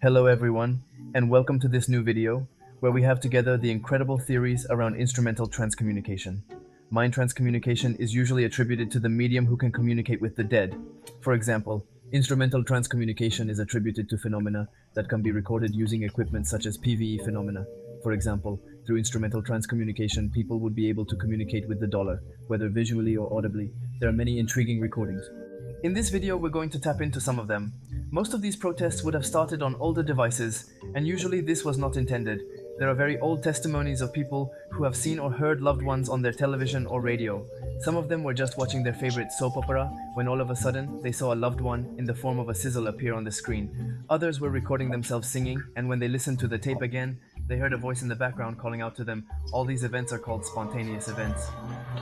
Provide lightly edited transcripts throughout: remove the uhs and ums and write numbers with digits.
Hello everyone, and welcome to this new video, where we have together the incredible theories around instrumental transcommunication. Mind transcommunication is usually attributed to the medium who can communicate with the dead. For example, instrumental transcommunication is attributed to phenomena that can be recorded using equipment such as PVE phenomena. For example, through instrumental transcommunication, people would be able to communicate with the dollar, whether visually or audibly. There are many intriguing recordings. In this video, we're going to tap into some of them. Most of these protests would have started on older devices, and usually this was not intended. There are very old testimonies of people who have seen or heard loved ones on their television or radio. Some of them were just watching their favorite soap opera when all of a sudden they saw a loved one in the form of a sizzle appear on the screen. Others were recording themselves singing, and when they listened to the tape again, they heard a voice in the background calling out to them. All these events are called spontaneous events.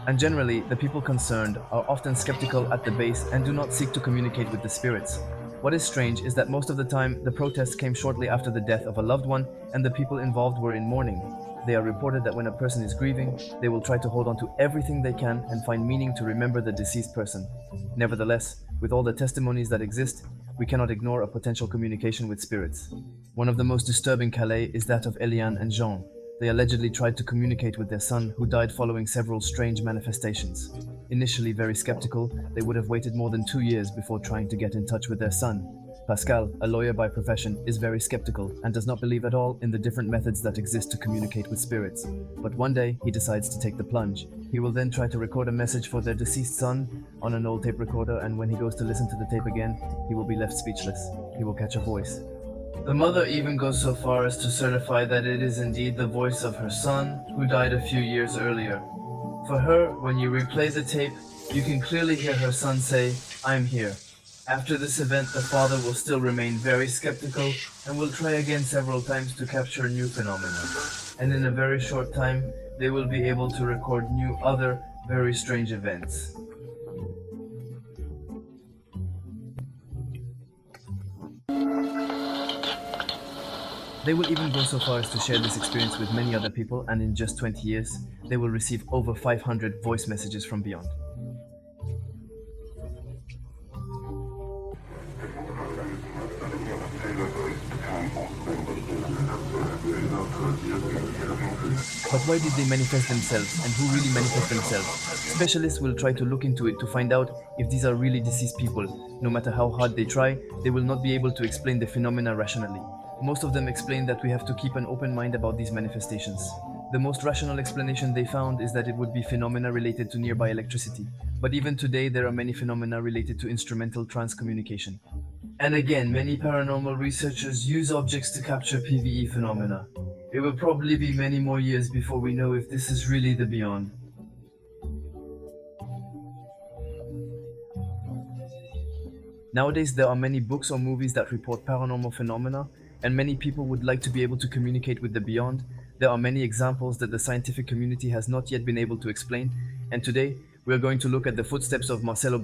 And generally, the people concerned are often skeptical at the base and do not seek to communicate with the spirits. What is strange is that most of the time, the protests came shortly after the death of a loved one, and the people involved were in mourning. They are reported that when a person is grieving, they will try to hold on to everything they can and find meaning to remember the deceased person. Nevertheless, with all the testimonies that exist, we cannot ignore a potential communication with spirits. One of the most disturbing Calais is that of Eliane and Jean. They allegedly tried to communicate with their son, who died following several strange manifestations. Initially very skeptical, they would have waited more than 2 years before trying to get in touch with their son. Pascal, a lawyer by profession, is very skeptical and does not believe at all in the different methods that exist to communicate with spirits. But one day, he decides to take the plunge. He will then try to record a message for their deceased son on an old tape recorder, and when he goes to listen to the tape again, he will be left speechless. He will catch a voice. The mother even goes so far as to certify that it is indeed the voice of her son, who died a few years earlier. For her, when you replay the tape, you can clearly hear her son say, "I'm here." After this event, the father will still remain very skeptical and will try again several times to capture new phenomena. And in a very short time, they will be able to record new other very strange events. They will even go so far as to share this experience with many other people, and in just 20 years, they will receive over 500 voice messages from beyond. But why did they manifest themselves, and who really manifest themselves? Specialists will try to look into it to find out if these are really deceased people. No matter how hard they try, they will not be able to explain the phenomena rationally. Most of them explain that we have to keep an open mind about these manifestations. The most rational explanation they found is that it would be phenomena related to nearby electricity. But even today, there are many phenomena related to instrumental transcommunication. And again, many paranormal researchers use objects to capture PVE phenomena. It will probably be many more years before we know if this is really the beyond. Nowadays, there are many books or movies that report paranormal phenomena, and many people would like to be able to communicate with the beyond. There are many examples that the scientific community has not yet been able to explain, and today we are going to look at the footsteps of Marcello,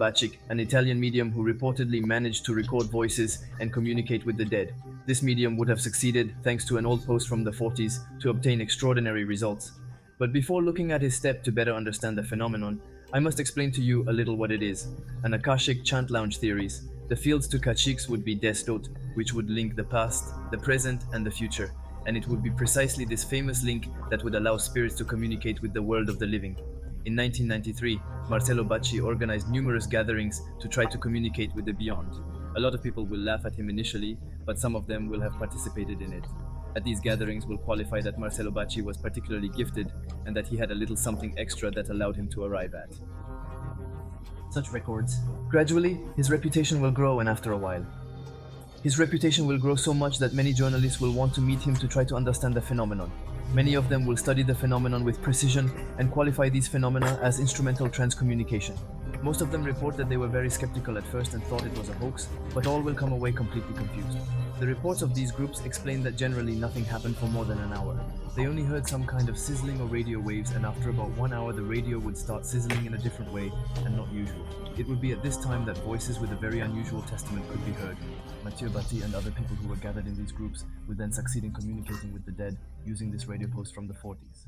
an Italian medium who reportedly managed to record voices and communicate with the dead. This medium would have succeeded, thanks to an old post from the 40s, to obtain extraordinary results. But before looking at his step to better understand the phenomenon, I must explain to you a little what it is. An Akashic chant lounge theories. The fields to Kashiks would be destot, which would link the past, the present, and the future. And it would be precisely this famous link that would allow spirits to communicate with the world of the living. In 1993, Marcello organized numerous gatherings to try to communicate with the beyond. A lot of people will laugh at him initially, but some of them will have participated in it. At these gatherings will qualify that Marcello was particularly gifted and that he had a little something extra that allowed him to arrive at such records. Gradually, his reputation will grow, and after a while, his reputation will grow so much that many journalists will want to meet him to try to understand the phenomenon. Many of them will study the phenomenon with precision and qualify these phenomena as instrumental transcommunication. Most of them report that they were very skeptical at first and thought it was a hoax, but all will come away completely confused. The reports of these groups explain that generally nothing happened for more than an hour. They only heard some kind of sizzling or radio waves, and after about 1 hour the radio would start sizzling in a different way and not usual. It would be at this time that voices with a very unusual testament could be heard. Mathieu Batti and other people who were gathered in these groups would then succeed in communicating with the dead using this radio post from the 40s.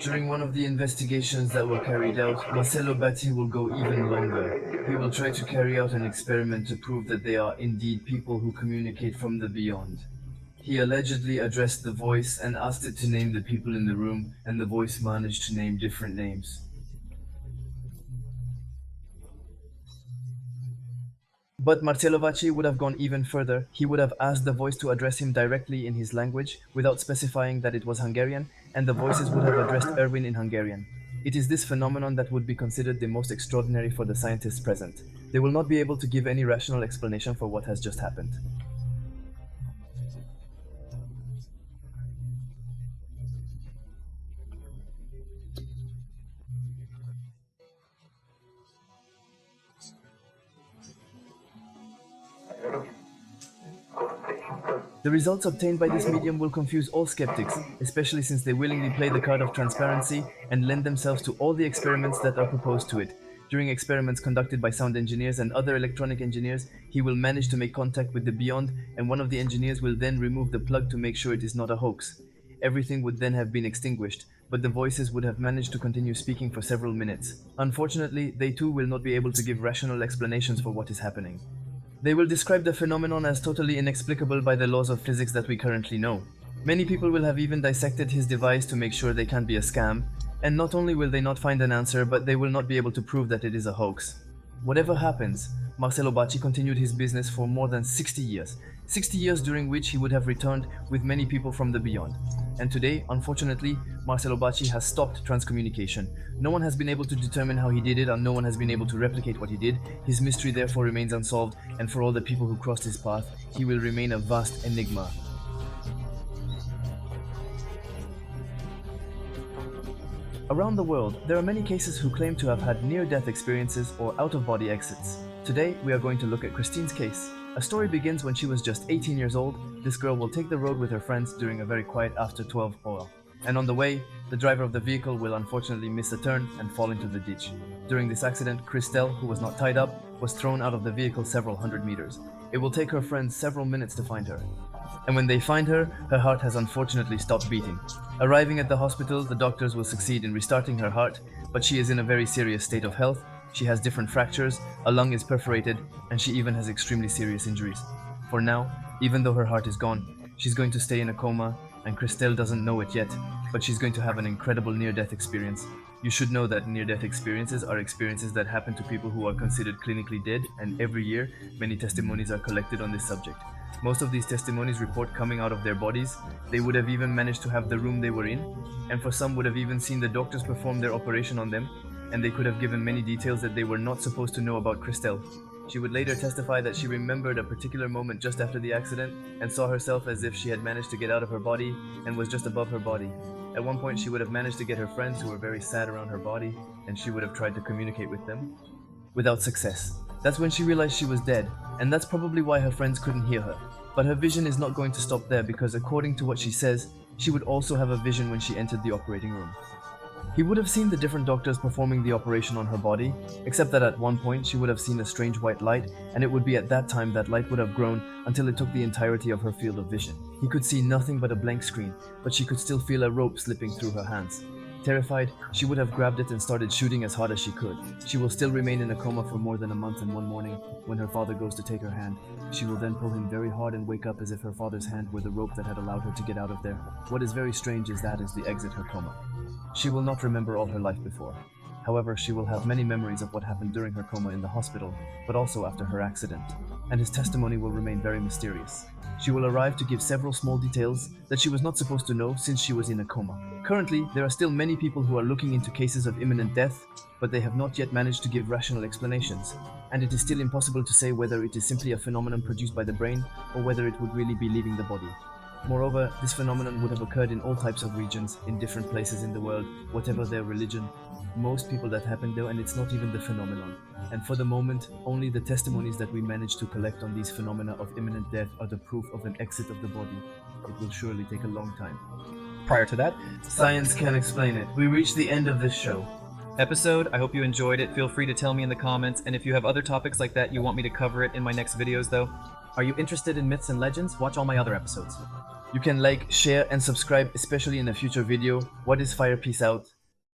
During one of the investigations that were carried out, Marcello Batti will go even longer. He will try to carry out an experiment to prove that they are indeed people who communicate from the beyond. He allegedly addressed the voice and asked it to name the people in the room, and the voice managed to name different names. But Marcello Bacci would have gone even further. He would have asked the voice to address him directly in his language, without specifying that it was Hungarian, and the voices would have addressed Erwin in Hungarian. It is this phenomenon that would be considered the most extraordinary for the scientists present. They will not be able to give any rational explanation for what has just happened. The results obtained by this medium will confuse all skeptics, especially since they willingly play the card of transparency and lend themselves to all the experiments that are proposed to it. During experiments conducted by sound engineers and other electronic engineers, he will manage to make contact with the beyond, and one of the engineers will then remove the plug to make sure it is not a hoax. Everything would then have been extinguished, but the voices would have managed to continue speaking for several minutes. Unfortunately, they too will not be able to give rational explanations for what is happening. They will describe the phenomenon as totally inexplicable by the laws of physics that we currently know. Many people will have even dissected his device to make sure they can't be a scam, and not only will they not find an answer, but they will not be able to prove that it is a hoax. Whatever happens, Marcello Bacci continued his business for more than 60 years. 60 years during which he would have returned with many people from the beyond. And today, unfortunately, Marcello Bacci has stopped transcommunication. No one has been able to determine how he did it, and no one has been able to replicate what he did. His mystery therefore remains unsolved, and for all the people who crossed his path, he will remain a vast enigma. Around the world, there are many cases who claim to have had near-death experiences or out-of-body exits. Today, we are going to look at Christine's case. A story begins when she was just 18 years old. This girl will take the road with her friends during a very quiet after 12 hour. And on the way, the driver of the vehicle will unfortunately miss a turn and fall into the ditch. During this accident, Christelle, who was not tied up, was thrown out of the vehicle several hundred meters. It will take her friends several minutes to find her. And when they find her, her heart has unfortunately stopped beating. Arriving at the hospital, the doctors will succeed in restarting her heart, but she is in a very serious state of health. She has different fractures, a lung is perforated, and she even has extremely serious injuries. For now, even though her heart is gone, she's going to stay in a coma, and Christelle doesn't know it yet, but she's going to have an incredible near-death experience. You should know that near-death experiences are experiences that happen to people who are considered clinically dead, and every year, many testimonies are collected on this subject. Most of these testimonies report coming out of their bodies. They would have even managed to have the room they were in, and for some would have even seen the doctors perform their operation on them, and they could have given many details that they were not supposed to know about Christelle. She would later testify that she remembered a particular moment just after the accident and saw herself as if she had managed to get out of her body and was just above her body. At one point she would have managed to get her friends who were very sad around her body, and she would have tried to communicate with them without success. That's when she realized she was dead, and that's probably why her friends couldn't hear her. But her vision is not going to stop there, because according to what she says, she would also have a vision when she entered the operating room. He would have seen the different doctors performing the operation on her body, except that at one point she would have seen a strange white light, and it would be at that time that light would have grown until it took the entirety of her field of vision. He could see nothing but a blank screen, but she could still feel a rope slipping through her hands. Terrified, she would have grabbed it and started shooting as hard as she could. She will still remain in a coma for more than a month, and one morning, when her father goes to take her hand, she will then pull him very hard and wake up as if her father's hand were the rope that had allowed her to get out of there. What is very strange is that is the exit her coma. She will not remember all her life before. However, she will have many memories of what happened during her coma in the hospital, but also after her accident, and his testimony will remain very mysterious. She will arrive to give several small details that she was not supposed to know since she was in a coma. Currently, there are still many people who are looking into cases of imminent death, but they have not yet managed to give rational explanations, and it is still impossible to say whether it is simply a phenomenon produced by the brain or whether it would really be leaving the body. Moreover, this phenomenon would have occurred in all types of regions, in different places in the world, whatever their religion. Most people that happen though, and it's not even the phenomenon. And for the moment, only the testimonies that we manage to collect on these phenomena of imminent death are the proof of an exit of the body. It will surely take a long time. Prior to that Science can explain it. We reached the end of this show. episode, I hope you enjoyed it. Feel free to tell me in the comments, and if you have other topics like that you want me to cover it in my next videos though. Are you interested in myths and legends? Watch all my other episodes. You can like, share, and subscribe, especially in a future video. What is fire? Peace out.